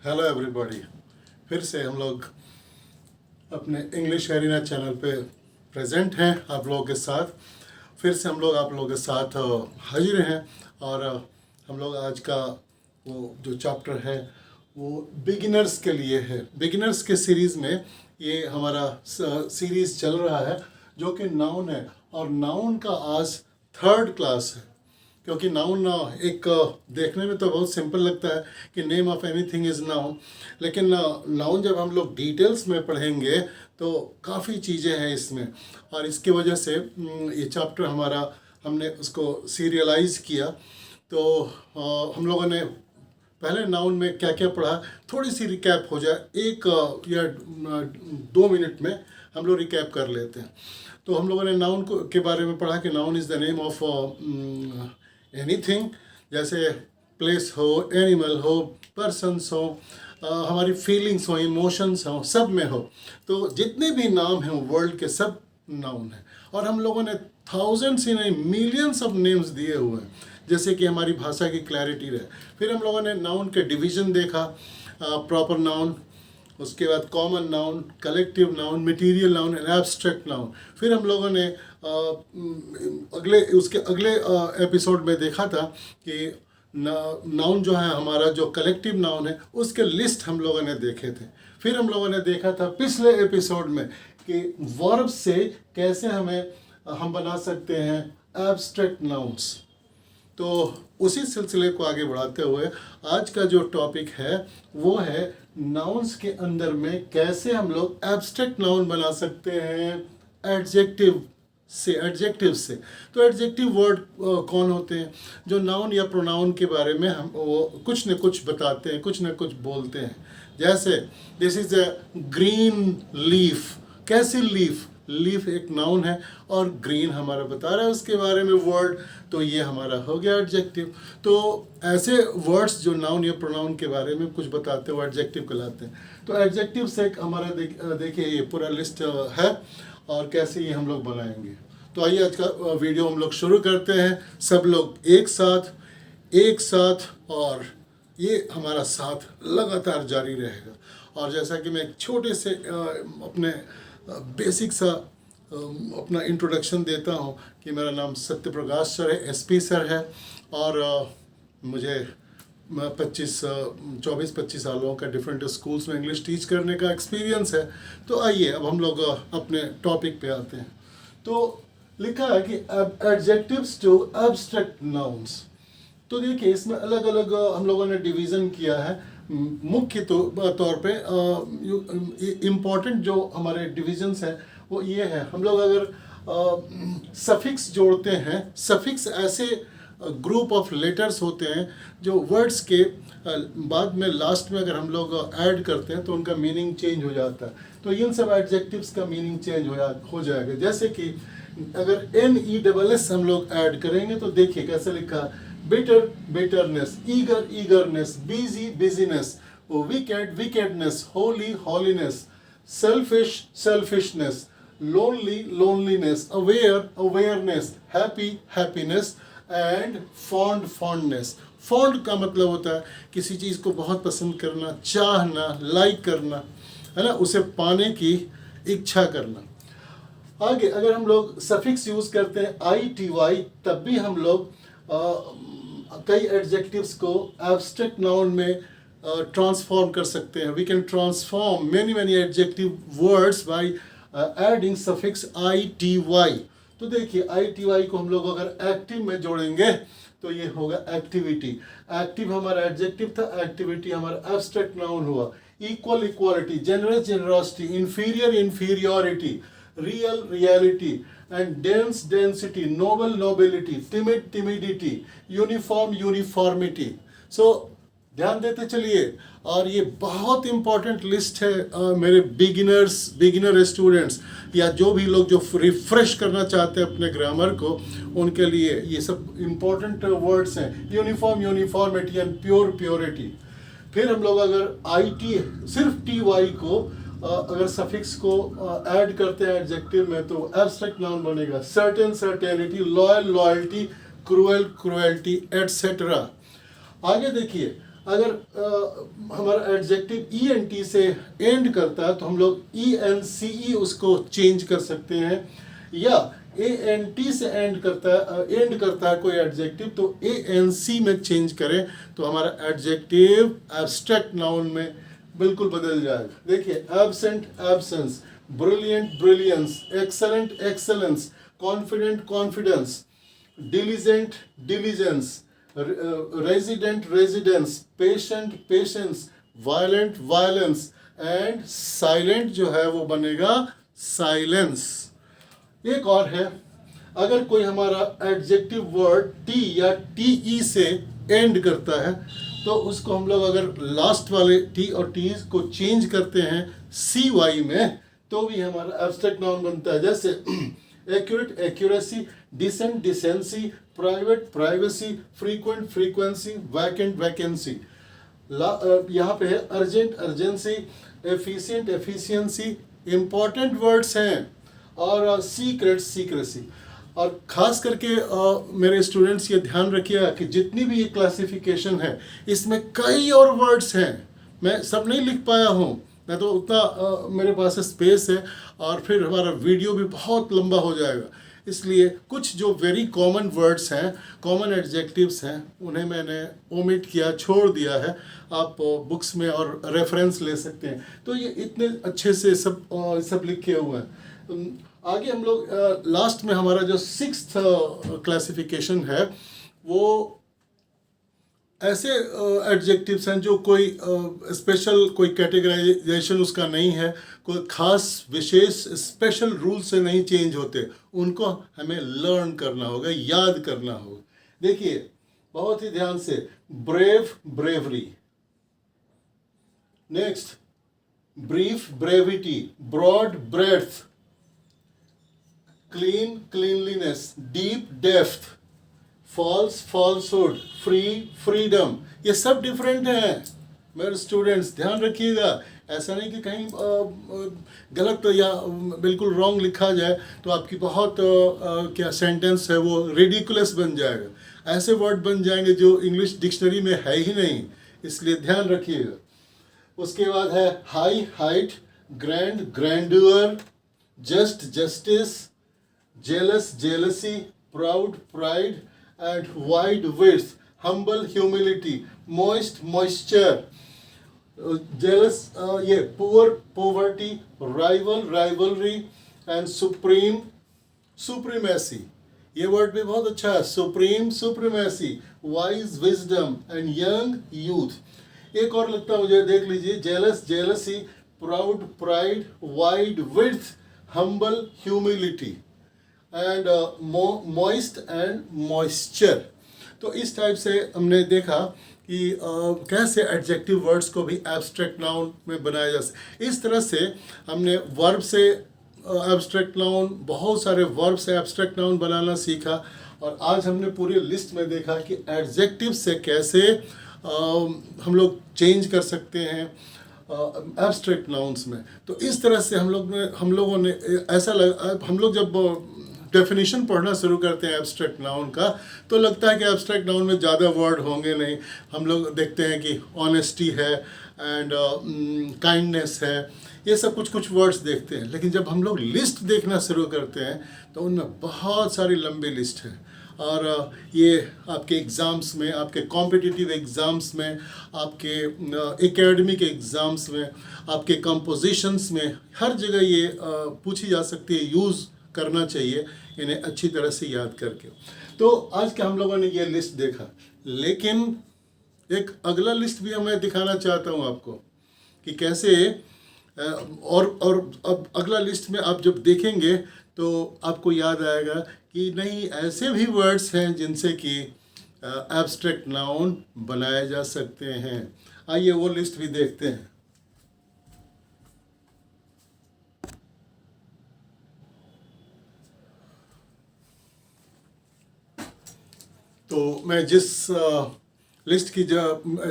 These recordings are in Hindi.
Hello everybody. फिर से हम लोग अपने इंग्लिश एरिना चैनल पे प्रेजेंट हैं आप लोगों के साथ। फिर से हम लोग आप लोगों के साथ हाजिर हैं और हम लोग आज का वो जो चैप्टर है वो बिगिनर्स के लिए है। बिगिनर्स के सीरीज़ में ये हमारा सीरीज़ चल रहा है जो कि नाउन है और नाउन का आज थर्ड क्लास है। क्योंकि नाउन एक देखने में तो बहुत सिंपल लगता है कि name of anything is noun, लेकिन नाउन जब हम लोग डिटेल्स में पढ़ेंगे तो काफ़ी चीज़ें हैं इसमें। और इसकी वजह से ये चैप्टर हमारा हमने उसको सीरियलाइज किया। तो हम लोगों ने पहले नाउन में क्या क्या पढ़ा, थोड़ी सी रिकैप हो जाए, एक या 2 मिनट में हम लोग रिकैप कर लेते हैं। तो हम लोगों ने नाउन को के बारे में पढ़ा कि noun is the name of anything, जैसे प्लेस हो, एनिमल हो, पर्सन्स हो, हमारी फीलिंग्स हो, इमोशंस हो, सब में हो। तो जितने भी नाम हैं वर्ल्ड के सब नाउन हैं और हम लोगों ने थाउजेंड्स ही नहीं मिलियंस ऑफ नेम्स दिए हुए हैं, जैसे कि हमारी भाषा की क्लैरिटी रहे। फिर हम लोगों ने नाउन के डिवीज़न देखा, प्रॉपर नाउन, उसके बाद common noun, collective noun, material noun and abstract noun. फिर हम लोगों ने उसके अगले एपिसोड में देखा था कि नाउन जो है हमारा, जो कलेक्टिव नाउन है उसके लिस्ट हम लोगों ने देखे थे। फिर हम लोगों ने देखा था पिछले एपिसोड में कि वर्ब से कैसे हम बना सकते हैं एब्स्ट्रैक्ट नाउन्स। तो उसी सिलसिले को आगे बढ़ाते हुए आज का जो टॉपिक है वो है नाउन्स के अंदर में कैसे हम लोग एब्स्ट्रैक्ट नाउन बना सकते हैं एडजेक्टिव से। तो एडजेक्टिव वर्ड कौन होते हैं? जो नाउन या प्रोनाउन के बारे में हम वो कुछ न कुछ बताते हैं, कुछ न कुछ बोलते हैं। जैसे this is a green leaf. कैसी लीफ? लीफ एक नाउन है और ग्रीन हमारा बता रहा है उसके बारे में वर्ड, तो ये हमारा हो गया एडजेक्टिव। तो ऐसे वर्ड्स जो नाउन या प्रोनाउन के बारे में कुछ बताते हो एडजेक्टिव कहलाते हैं। तो एडजेक्टिव से हमारा देखिए ये पूरा लिस्ट है और कैसे ये हम लोग बनाएंगे। तो आइए आज का वीडियो हम लोग शुरू करते हैं, सब लोग एक साथ और ये हमारा साथ लगातार जारी रहेगा। और जैसा कि मैं एक छोटे से अपने बेसिक सा अपना इंट्रोडक्शन देता हूँ कि मेरा नाम सत्य प्रकाश सर है, एसपी सर है और मुझे 24-25 सालों का डिफरेंट स्कूल्स में इंग्लिश टीच करने का एक्सपीरियंस है। तो आइए अब हम लोग अपने टॉपिक पे आते हैं। तो लिखा है कि एडजेक्टिव्स टू एब्स्ट्रैक्ट नाउन्स। तो देखिए इसमें अलग अलग हम लोगों ने डिवीज़न किया है। मुख्य तौर पे इम्पॉर्टेंट जो हमारे डिविजन्स हैं वो ये है, हम लोग अगर सफिक्स जोड़ते हैं, सफिक्स ऐसे ग्रुप ऑफ लेटर्स होते हैं जो वर्ड्स के बाद में लास्ट में अगर हम लोग ऐड करते हैं तो उनका मीनिंग चेंज हो जाता है। तो इन सब एडजेक्टिव्स का मीनिंग चेंज हो जाएगा। जैसे कि अगर NESS हम लोग ऐड करेंगे तो देखिए कैसे लिखा है, bitter bitterness, eagerness, busyness, wickedness, holiness, selfishness, loneliness, awareness, happiness and fondness. Fond का मतलब होता है किसी चीज़ को बहुत पसंद करना, चाहना, लाइक करना, है ना, उसे पाने की इच्छा करना। आगे अगर हम लोग सफिक्स यूज़ करते हैं ITY, तब भी हम लोग कई एडजेक्टिव्स को एब्स्ट्रैक्ट नाउन में ट्रांसफॉर्म कर सकते हैं। We can transform many adjective words by adding suffix ITY। तो देखिए ITY को हम लोग अगर एक्टिव में जोड़ेंगे तो ये होगा एक्टिविटी। एक्टिव हमारा एडजेक्टिव था, एक्टिविटी हमारा एब्स्ट्रैक्ट नाउन हुआ। Equal equality, generous generosity, inferior inferiority, real reality and dense density, noble nobility, timid timidity, uniform uniformity. So ध्यान देते चलिए। और ये बहुत इंपॉर्टेंट लिस्ट है मेरे बिगिनर स्टूडेंट्स या जो भी लोग जो रिफ्रेश करना चाहते हैं अपने ग्रामर को, उनके लिए ये सब इंपॉर्टेंट वर्ड्स हैं। Uniform uniformity and purity. फिर हम लोग अगर सिर्फ TY को अगर सफिक्स को ऐड करते हैं एडजेक्टिव में तो एब्स्ट्रैक्ट नाउन बनेगा। Certain loyalty, cruelty etcetera. आगे देखिए अगर हमारा एडजेक्टिव ENT से एंड करता है तो हम लोग ENCE उसको चेंज कर सकते हैं, या ANT से एंड करता है कोई एडजेक्टिव तो ANC में चेंज करें तो हमारा एडजेक्टिव एब्स्ट्रैक्ट नाउन में बिल्कुल बदल जाएगा। देखिए, absent absence, brilliant brilliance, excellent excellence, confident confidence, diligent diligence, resident residence, patient patience, violent violence and silent जो है वो बनेगा साइलेंस। एक और है, अगर कोई हमारा एडजेक्टिव वर्ड T या TE से एंड करता है तो उसको हम लोग अगर लास्ट वाले T और T को चेंज करते हैं CY में तो भी हमारा एब्स्ट्रैक्ट नाउन बनता है। जैसे accurate accuracy, decent decency, private privacy, frequent frequency, vacant vacancy. यहाँ पे है urgent urgency, efficient efficiency, important words हैं, और सीक्रेट सीक्रेसी। और ख़ास करके मेरे स्टूडेंट्स ये ध्यान रखिएगा कि जितनी भी ये क्लासिफिकेशन है इसमें कई और वर्ड्स हैं, मैं सब नहीं लिख पाया हूँ, मैं तो उतना मेरे पास स्पेस है और फिर हमारा वीडियो भी बहुत लंबा हो जाएगा, इसलिए कुछ जो वेरी कॉमन वर्ड्स हैं, कॉमन एडजेक्टिव्स हैं, उन्हें मैंने ओमिट किया, छोड़ दिया है। आप बुक्स में और रेफरेंस ले सकते हैं। तो ये इतने अच्छे से सब लिखे हुए हैं। आगे हम लोग लास्ट में हमारा जो 6th क्लासिफिकेशन है वो ऐसे एडजेक्टिव्स हैं जो कोई स्पेशल कोई कैटेगराइजेशन उसका नहीं है, कोई खास विशेष स्पेशल रूल से नहीं चेंज होते, उनको हमें लर्न करना होगा, याद करना होगा। देखिए बहुत ही ध्यान से, brave bravery, next brief brevity, broad breadth, clean cleanliness, deep depth, false falsehood, free freedom. ये सब डिफरेंट हैं मेरे स्टूडेंट्स, ध्यान रखिएगा। ऐसा नहीं कि कहीं गलत या बिल्कुल रॉन्ग लिखा जाए तो आपकी बहुत क्या सेंटेंस है वो रिडिकुलस बन जाएगा, ऐसे वर्ड बन जाएंगे जो इंग्लिश डिक्शनरी में है ही नहीं, इसलिए ध्यान रखिएगा। उसके बाद है high height, grand grandeur, just justice, jealous jealousy, proud pride and wide width, humble humility, moist moisture, jealous ये poor poverty, rival rivalry and supreme supremacy. ये वर्ड भी बहुत अच्छा है, supreme supremacy, wise wisdom and young youth. एक और लगता है मुझे, देख लीजिए, jealous jealousy, proud pride, wide width, humble humility and moist and moisture. तो इस टाइप से हमने देखा कि कैसे एडजेक्टिव वर्ड्स को भी एब्स्ट्रैक्ट नाउन में बनाया जा सकता। इस तरह से हमने वर्ब से एब्स्ट्रैक्ट नाउन, बहुत सारे वर्ब से एब्स्ट्रैक्ट नाउन बनाना सीखा, और आज हमने पूरी लिस्ट में देखा कि एडजेक्टिव से कैसे हम लोग चेंज कर सकते हैं एब्स्ट्रैक्ट नाउन्स में। तो इस तरह से हम लोगों ने ऐसा लगा, हम लोग जब डेफिनेशन पढ़ना शुरू करते हैं एब्स्ट्रैक्ट नाउन का तो लगता है कि एब्स्ट्रैक्ट नाउन में ज़्यादा वर्ड होंगे नहीं। हम लोग देखते हैं कि ऑनेस्टी है एंड काइंडनेस है, ये सब कुछ कुछ वर्ड्स देखते हैं, लेकिन जब हम लोग लिस्ट देखना शुरू करते हैं तो उनमें बहुत सारी लंबी लिस्ट है। और ये आपके एग्ज़ाम्स में, आपके कॉम्पिटिटिव एग्ज़ाम्स में, आपके एकेडमिक एग्ज़ाम्स में, आपके कंपोजिशंस में, हर जगह ये पूछी जा सकती है, यूज़ करना चाहिए इन्हें अच्छी तरह से याद करके। तो आज के हम लोगों ने ये लिस्ट देखा, लेकिन एक अगला लिस्ट भी मैं दिखाना चाहता हूँ आपको कि कैसे और अब अगला लिस्ट में आप जब देखेंगे तो आपको याद आएगा कि नहीं, ऐसे भी वर्ड्स हैं जिनसे कि एब्स्ट्रैक्ट नाउन बनाए जा सकते हैं। आइए वो लिस्ट भी देखते हैं। तो मैं जिस लिस्ट की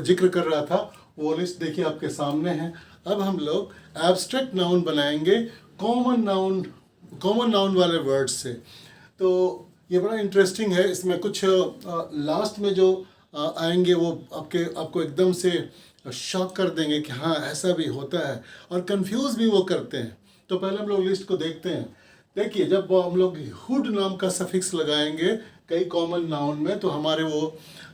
जिक्र कर रहा था वो लिस्ट देखिए आपके सामने है। अब हम लोग एब्स्ट्रैक्ट नाउन बनाएंगे कॉमन नाउन वाले वर्ड्स से। तो ये बड़ा इंटरेस्टिंग है। इसमें कुछ लास्ट में जो आएंगे वो आपको एकदम से शॉक कर देंगे कि हाँ ऐसा भी होता है, और कंफ्यूज भी वो करते हैं। तो पहले हम लोग लिस्ट को देखते हैं। देखिए, जब हम लोग हुड नाम का सफिक्स लगाएंगे कई कॉमन नाउन में, तो हमारे वो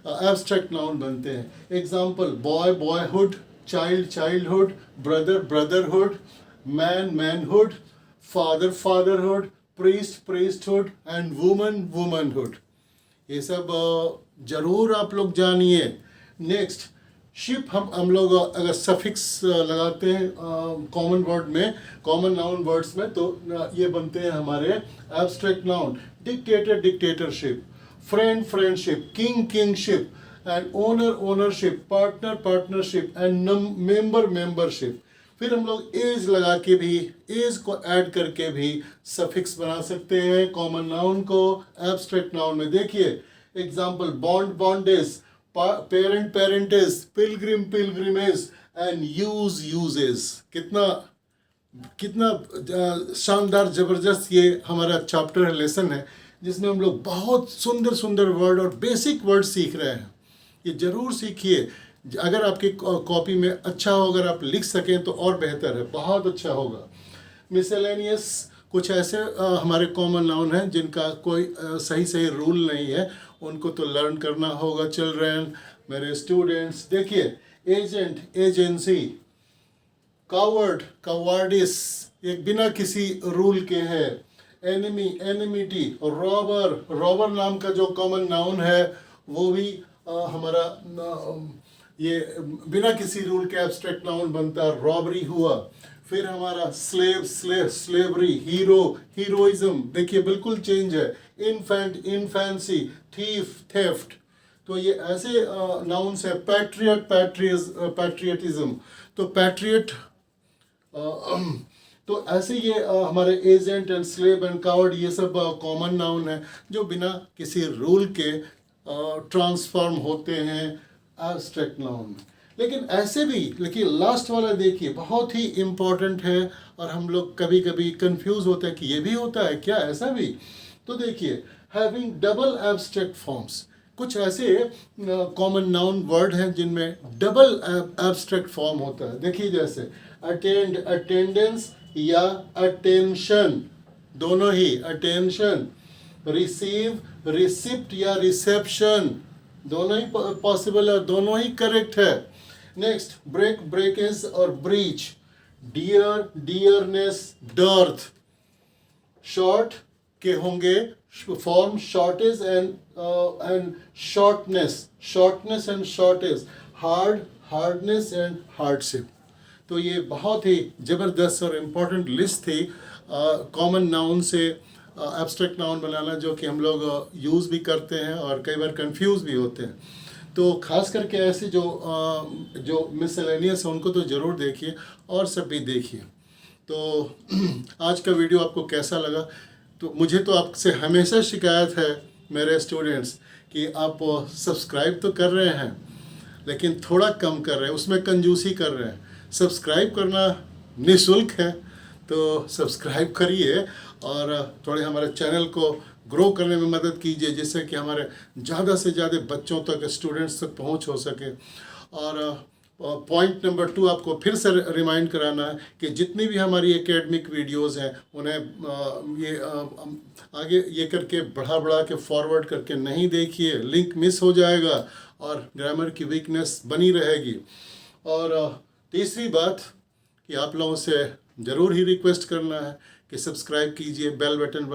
एब्स्ट्रैक्ट नाउन बनते हैं। Example, boy boyhood, child childhood, brother brotherhood, man manhood, father fatherhood, priest priesthood and woman womanhood. ये सब जरूर आप लोग जानिए। नेक्स्ट, शिप, हम लोग अगर सफिक्स लगाते हैं कॉमन वर्ड में, कॉमन नाउन वर्ड्स में, तो ये बनते हैं हमारे abstract noun. Dictator dictatorship, friend friendship, king kingship and owner ownership, partner partnership and member membership. फिर हम लोग एज लगा के भी, एज को ऐड करके भी सफिक्स बना सकते हैं कॉमन नाउन को एब्स्ट्रैक्ट नाउन में। देखिए example, bond bondage, parent parentage, Pilgrim pilgrimage and use uses. कितना कितना शानदार जबरदस्त ये हमारा चैप्टर है, लेसन है, जिसमें हम लोग बहुत सुंदर सुंदर वर्ड और बेसिक वर्ड सीख रहे हैं। ये जरूर सीखिए। अगर आपकी कॉपी में अच्छा हो, अगर आप लिख सकें तो और बेहतर है, बहुत अच्छा होगा। मिसलेनियस, कुछ ऐसे हमारे कॉमन नाउन हैं जिनका कोई सही सही रूल नहीं है, उनको तो लर्न करना होगा चिल्ड्रन, मेरे स्टूडेंट्स। देखिए, एजेंट एजेंसी, कावर्ड कवार्डिस, एक बिना किसी रूल के है। एनिमी एनिमिटी, रॉबर रॉबर नाम का जो कॉमन नाउन है वो भी हमारा ये बिना किसी रूल के एब्स्ट्रैक्ट नाउन बनता है, रॉबरी हुआ। फिर हमारा स्लेवरी, हीरो हीरोइज्म, देखिए बिल्कुल चेंज है। Infant infancy, thief theft. तो ये ऐसे नाउन्स है। पैट्रियट पैट्रियटिज्म, तो पैट्रियट। तो ऐसे ये हमारे agent and slave and coward, ये सब कॉमन नाउन है जो बिना किसी रूल के ट्रांसफॉर्म होते हैं एब्स्ट्रैक्ट नाउन में। लेकिन लास्ट वाला देखिए, बहुत ही इम्पोर्टेंट है, और हम लोग कभी कभी कंफ्यूज होते हैं कि ये भी होता है क्या, ऐसा भी। तो देखिए, हैविंग डबल एब्स्ट्रैक्ट फॉर्म्स, कुछ ऐसे कॉमन नाउन वर्ड हैं जिनमें डबल एब्स्ट्रैक्ट फॉर्म होता है। देखिए जैसे अटेंड अटेंडेंस या अटेंशन, दोनों ही अटेंशन। रिसीव रिसिप्ट या रिसेप्शन, दोनों ही पॉसिबल है, दोनों ही करेक्ट है। नेक्स्ट, ब्रेक ब्रेकेज और breach, dear dearness, dearth. Short के होंगे form shortage and shortness and shortage, hard hardness and hardship. तो ये बहुत ही ज़बरदस्त और इम्पोर्टेंट लिस्ट थी कॉमन नाउन से एब्स्ट्रैक्ट नाउन बनाना, जो कि हम लोग यूज़ भी करते हैं और कई बार कंफ्यूज भी होते हैं। तो ख़ास करके ऐसे जो मिसलेनियस है उनको तो ज़रूर देखिए, और सब भी देखिए। तो आज का वीडियो आपको कैसा लगा? तो मुझे तो आपसे हमेशा शिकायत है मेरे स्टूडेंट्स कि आप सब्सक्राइब तो कर रहे हैं लेकिन थोड़ा कम कर रहे हैं, उसमें कंजूसी कर रहे हैं। सब्सक्राइब करना निःशुल्क है, तो सब्सक्राइब करिए और थोड़े हमारे चैनल को ग्रो करने में मदद कीजिए, जिससे कि हमारे ज़्यादा से ज़्यादा बच्चों तक, स्टूडेंट्स तक पहुंच हो सके। और पॉइंट नंबर 2 आपको फिर से रिमाइंड कराना है कि जितनी भी हमारी एकेडमिक वीडियोस हैं उन्हें ये आगे ये करके बढ़ा के फॉरवर्ड करके नहीं देखिए, लिंक मिस हो जाएगा और ग्रामर की वीकनेस बनी रहेगी। और तीसरी बात कि आप लोगों से ज़रूर ही रिक्वेस्ट करना है कि सब्सक्राइब कीजिए, बेल बटन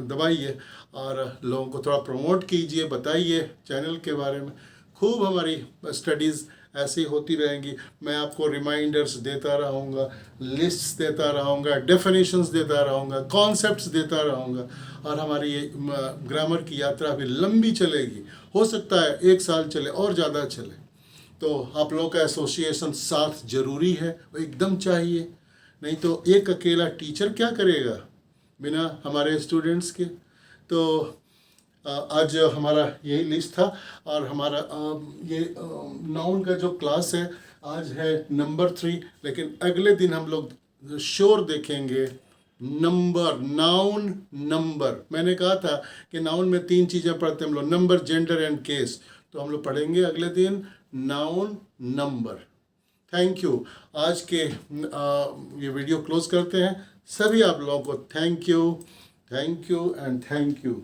दबाइए और लोगों को थोड़ा प्रमोट कीजिए, बताइए चैनल के बारे में। खूब हमारी स्टडीज़ ऐसी होती रहेंगी। मैं आपको रिमाइंडर्स देता रहूँगा, लिस्ट्स देता रहूँगा, डेफिनेशंस देता रहूँगा, कॉन्सेप्ट्स देता रहूँगा, और हमारी ये ग्रामर की यात्रा भी लंबी चलेगी। हो सकता है 1 साल चले और ज़्यादा चले। तो आप लोगों का एसोसिएशन साथ ज़रूरी है, वो एकदम चाहिए, नहीं तो एक अकेला टीचर क्या करेगा बिना हमारे स्टूडेंट्स के। तो आज हमारा यही लिस्ट था, और हमारा ये नाउन का जो क्लास है आज है नंबर 3, लेकिन अगले दिन हम लोग श्योर देखेंगे नंबर, नाउन नंबर। मैंने कहा था कि नाउन में 3 चीज़ें पढ़ते हैं हम लोग, नंबर, जेंडर एंड केस। तो हम लोग पढ़ेंगे अगले दिन नाउन नंबर। Thank you. आज के ये वीडियो क्लोज करते हैं। सभी आप लोगों को thank you and thank you.